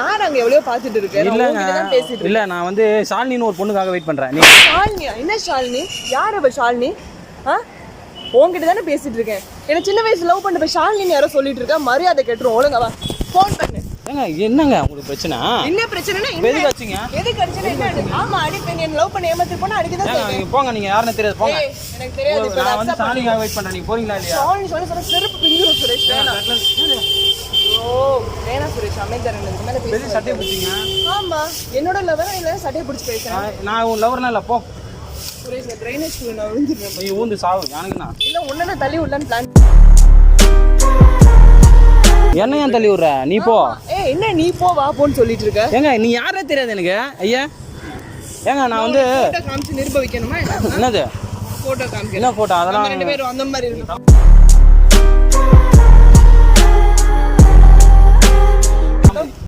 யார் அங்க எவ்வளவு பாத்துட்டு இருக்க? இல்ல நான் வந்து ஷாலினின்னு ஒரு பொண்ணுக்காக வெயிட் பண்றேன். நீ ஷாலினியா? என்ன ஷாலினி? யார் அவ ஷாலினி? உன்கிட்ட தானே பேசிட்டு இருக்கேன். என்ன சின்ன வயசுல லவ் பண்ண ஷாலினின்னு யாரோ சொல்லிட்டு இருக்கா. மரியாதை கேட்டுரும். ஒழுங்கா வா, போன் பண்ணு. ஏங்க என்னங்க உங்களுக்கு பிரச்சனை? என்ன பிரச்சனைனா எதுக்கு அடிச்சீங்க? எதுக்கு அடிச்சேன்னா என்ன? ஆமா அடிப்பேன். என்ன லவ் பண்ண ஏமாத்தி போனா அடிக்கதான் செய்வேன். போங்க, நீங்க யாருன்னு தெரியாது, போங்க. எனக்கு தெரியாது. இப்ப நான் வந்து ஷாலினிக்காக வெயிட் பண்றேன். நீங்க போறீங்களா இல்லையா? ஷாலினி சொன்ன செருப்பு பிஞ்சிரும் சுரேஷ். வேணா சுரேஷ், அமைதியாரு. இதுக்கு மேல பேசி சட்டையை பிடிச்சீங்க. ஆமா, என்னோட லவரா இல்ல சட்டையை பிடிச்சி பேசுறேன். நான் உன் லவர்னா இல்ல, போ சுரேஷ். ட்ரைனேஜ் குள்ள நான் விழுந்துறேன். நீ ஊந்து சாவு. எனக்குண்ணா இல்ல உன்ன தள்ளி விடலான்னு பிளான். என்ன ஏன் தள்ளி விடுற? நீ போ. என்ன நீ போ வா போன்னு சொல்லிட்டு இருக்க? ஏங்க நீ யாரே தெரியாது எனக்கு. ஐயா ஏங்க நான் வந்து போட்டோ காமிச்சு நிரூபிக்கணுமா? என்னது போட்டோ காமிக்க? என்ன போட்டோ? அதெல்லாம் ரெண்டு பேரும் அந்த மாதிரி இருக்கு.